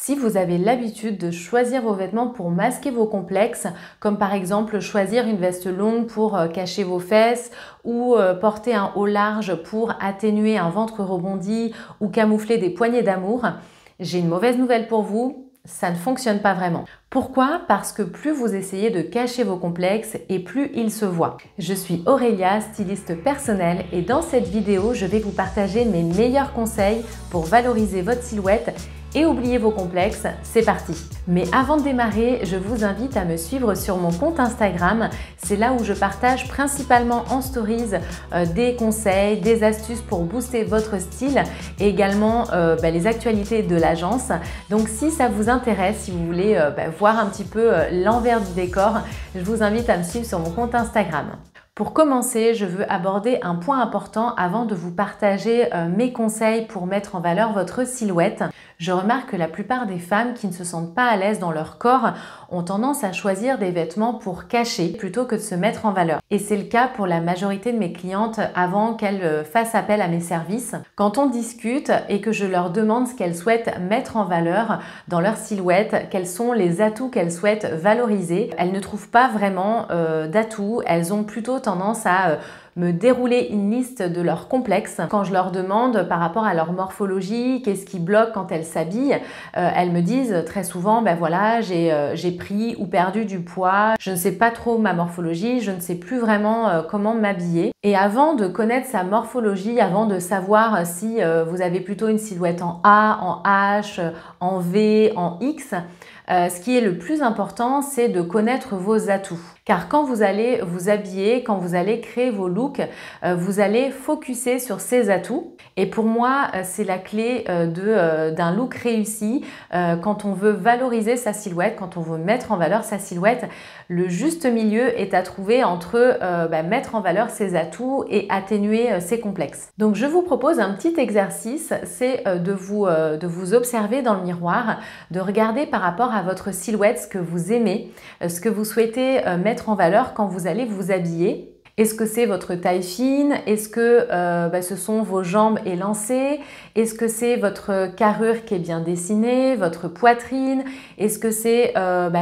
Si vous avez l'habitude de choisir vos vêtements pour masquer vos complexes, comme par exemple choisir une veste longue pour cacher vos fesses ou porter un haut large pour atténuer un ventre rebondi ou camoufler des poignées d'amour, j'ai une mauvaise nouvelle pour vous, ça ne fonctionne pas vraiment. Pourquoi? Parce que plus vous essayez de cacher vos complexes et plus ils se voient. Je suis Aurélia, styliste personnelle, et dans cette vidéo, je vais vous partager mes meilleurs conseils pour valoriser votre silhouette et oubliez vos complexes, c'est parti! Mais avant de démarrer, je vous invite à me suivre sur mon compte Instagram. C'est là où je partage principalement en stories des conseils, des astuces pour booster votre style et également les actualités de l'agence. Donc si ça vous intéresse, si vous voulez voir un petit peu l'envers du décor, je vous invite à me suivre sur mon compte Instagram. Pour commencer, je veux aborder un point important avant de vous partager mes conseils pour mettre en valeur votre silhouette. Je remarque que la plupart des femmes qui ne se sentent pas à l'aise dans leur corps ont tendance à choisir des vêtements pour cacher plutôt que de se mettre en valeur. Et c'est le cas pour la majorité de mes clientes avant qu'elles fassent appel à mes services. Quand on discute et que je leur demande ce qu'elles souhaitent mettre en valeur dans leur silhouette, quels sont les atouts qu'elles souhaitent valoriser, elles ne trouvent pas vraiment d'atouts. Elles ont plutôt tendance à me dérouler une liste de leurs complexes. Quand je leur demande par rapport à leur morphologie, qu'est-ce qui bloque quand elles s'habillent, elles me disent très souvent, voilà, j'ai pris ou perdu du poids, je ne sais pas trop ma morphologie, je ne sais plus vraiment comment m'habiller. Et avant de connaître sa morphologie, avant de savoir si vous avez plutôt une silhouette en A, en H, en V, en X, ce qui est le plus important, c'est de connaître vos atouts. Car quand vous allez vous habiller, quand vous allez créer vos looks, vous allez focuser sur ces atouts. Et pour moi, c'est la clé d'un look réussi. Quand on veut valoriser sa silhouette, quand on veut mettre en valeur sa silhouette, le juste milieu est à trouver entre mettre en valeur ses atouts et atténuer ses complexes. Donc je vous propose un petit exercice, c'est de vous observer dans le miroir, de regarder par rapport à votre silhouette ce que vous aimez, ce que vous souhaitez mettre en valeur quand vous allez vous habiller. Est-ce que c'est votre taille fine? Est-ce que ce sont vos jambes élancées? Est-ce que c'est votre carrure qui est bien dessinée? Votre poitrine? Est-ce que c'est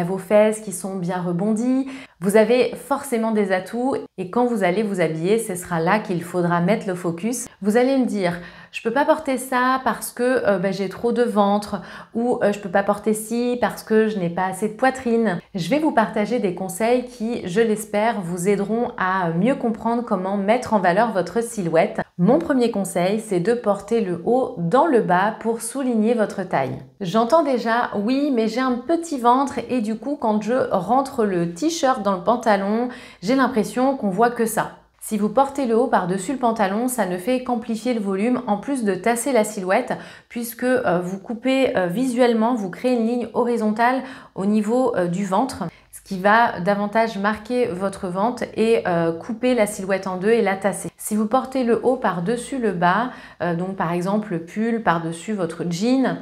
vos fesses qui sont bien rebondies? Vous avez forcément des atouts et quand vous allez vous habiller, ce sera là qu'il faudra mettre le focus. Vous allez me dire, je peux pas porter ça parce que j'ai trop de ventre ou je peux pas porter ci parce que je n'ai pas assez de poitrine. Je vais vous partager des conseils qui, je l'espère, vous aideront à mieux comprendre comment mettre en valeur votre silhouette. Mon premier conseil, c'est de porter le haut dans le bas pour souligner votre taille. J'entends déjà, oui, mais j'ai un petit ventre et du coup, quand je rentre le t-shirt dans le pantalon, j'ai l'impression qu'on voit que ça. Si vous portez le haut par-dessus le pantalon, ça ne fait qu'amplifier le volume en plus de tasser la silhouette puisque vous coupez visuellement, vous créez une ligne horizontale au niveau du ventre, ce qui va davantage marquer votre ventre et couper la silhouette en deux et la tasser. Si vous portez le haut par-dessus le bas, donc par exemple le pull par-dessus votre jean,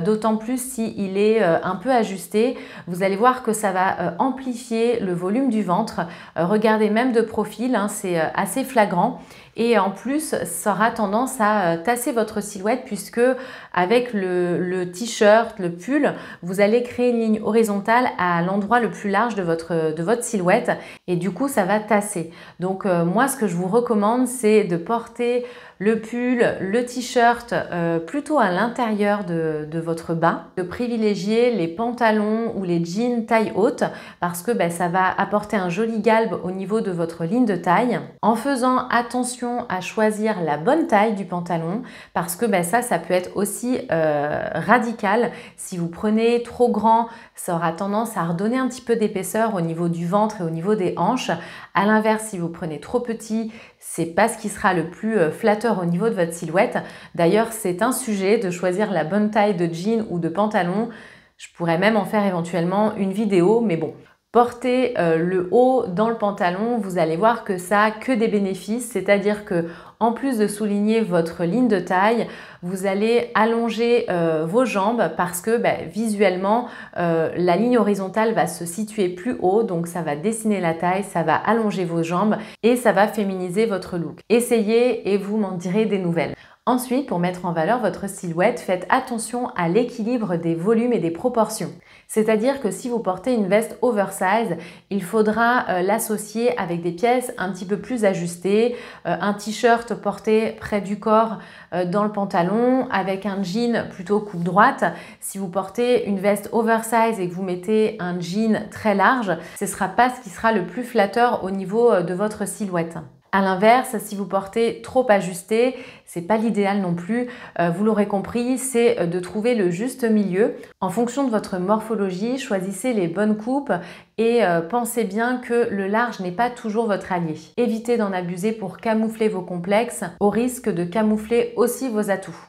d'autant plus s'il est un peu ajusté, vous allez voir que ça va amplifier le volume du ventre. Regardez même de profil, c'est assez flagrant. Et en plus, ça aura tendance à tasser votre silhouette puisque avec le t-shirt, le pull, vous allez créer une ligne horizontale à l'endroit le plus large de votre silhouette et du coup, ça va tasser. Donc moi, ce que je vous recommande, c'est de porter le pull, le t-shirt plutôt à l'intérieur de votre bas, de privilégier les pantalons ou les jeans taille haute parce que ça va apporter un joli galbe au niveau de votre ligne de taille en faisant attention à choisir la bonne taille du pantalon parce que ça peut être aussi radical. Si vous prenez trop grand, ça aura tendance à redonner un petit peu d'épaisseur au niveau du ventre et au niveau des hanches. À l'inverse, si vous prenez trop petit, c'est pas ce qui sera le plus flatteur au niveau de votre silhouette. D'ailleurs, c'est un sujet de choisir la bonne taille de jean ou de pantalon. Je pourrais même en faire éventuellement une vidéo, mais bon. Porter le haut dans le pantalon, vous allez voir que ça a que des bénéfices, c'est-à-dire que en plus de souligner votre ligne de taille, vous allez allonger vos jambes parce que visuellement, la ligne horizontale va se situer plus haut, donc ça va dessiner la taille, ça va allonger vos jambes et ça va féminiser votre look. Essayez et vous m'en direz des nouvelles. Ensuite, pour mettre en valeur votre silhouette, faites attention à l'équilibre des volumes et des proportions. C'est-à-dire que si vous portez une veste oversize, il faudra l'associer avec des pièces un petit peu plus ajustées, un t-shirt porté près du corps dans le pantalon, avec un jean plutôt coupe droite. Si vous portez une veste oversize et que vous mettez un jean très large, ce ne sera pas ce qui sera le plus flatteur au niveau de votre silhouette. À l'inverse, si vous portez trop ajusté, c'est pas l'idéal non plus. Vous l'aurez compris, c'est de trouver le juste milieu. En fonction de votre morphologie, choisissez les bonnes coupes et pensez bien que le large n'est pas toujours votre allié. Évitez d'en abuser pour camoufler vos complexes, au risque de camoufler aussi vos atouts.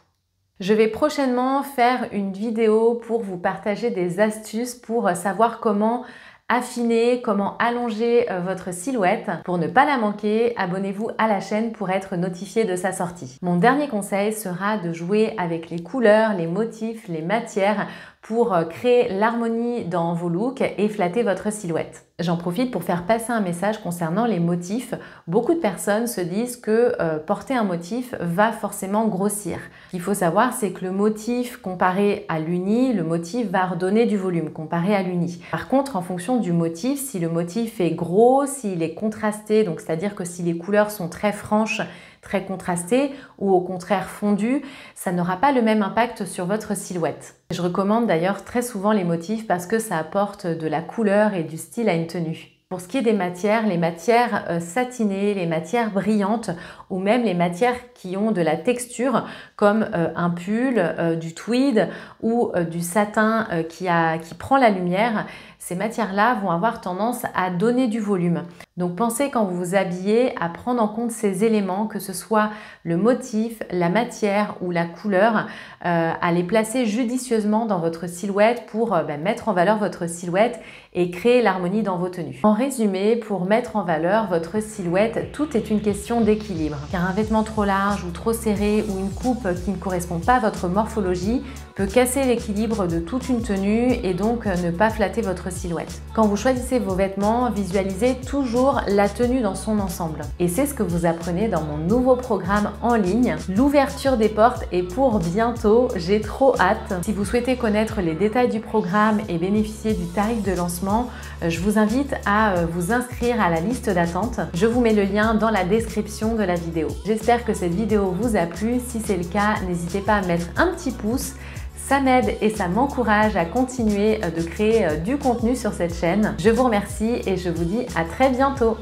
Je vais prochainement faire une vidéo pour vous partager des astuces pour savoir comment affiner, comment allonger votre silhouette. Pour ne pas la manquer, abonnez-vous à la chaîne pour être notifié de sa sortie. Mon dernier conseil sera de jouer avec les couleurs, les motifs, les matières pour créer l'harmonie dans vos looks et flatter votre silhouette. J'en profite pour faire passer un message concernant les motifs. Beaucoup de personnes se disent que porter un motif va forcément grossir. Ce qu'il faut savoir, c'est que le motif comparé à l'uni, le motif va redonner du volume comparé à l'uni. Par contre, en fonction du motif, si le motif est gros, s'il est contrasté, donc c'est-à-dire que si les couleurs sont très franches, très contrastées ou au contraire fondues, ça n'aura pas le même impact sur votre silhouette. Je recommande d'ailleurs très souvent les motifs parce que ça apporte de la couleur et du style à une tenue. Pour ce qui est des matières, les matières satinées, les matières brillantes ou même les matières qui ont de la texture comme un pull, du tweed ou du satin qui prend la lumière, ces matières-là vont avoir tendance à donner du volume. Donc pensez quand vous vous habillez à prendre en compte ces éléments, que ce soit le motif, la matière ou la couleur, à les placer judicieusement dans votre silhouette pour mettre en valeur votre silhouette et créer l'harmonie dans vos tenues. En résumé, pour mettre en valeur votre silhouette, tout est une question d'équilibre. Car un vêtement trop large ou trop serré ou une coupe qui ne correspond pas à votre morphologie peut casser l'équilibre de toute une tenue et donc ne pas flatter votre silhouette. Quand vous choisissez vos vêtements, visualisez toujours la tenue dans son ensemble. Et c'est ce que vous apprenez dans mon nouveau programme en ligne. L'ouverture des portes est pour bientôt, j'ai trop hâte. Si vous souhaitez connaître les détails du programme et bénéficier du tarif de lancement, je vous invite à vous inscrire à la liste d'attente. Je vous mets le lien dans la description de la vidéo. J'espère que cette vidéo vous a plu. Si c'est le cas, n'hésitez pas à mettre un petit pouce. Ça m'aide et ça m'encourage à continuer de créer du contenu sur cette chaîne. Je vous remercie et je vous dis à très bientôt.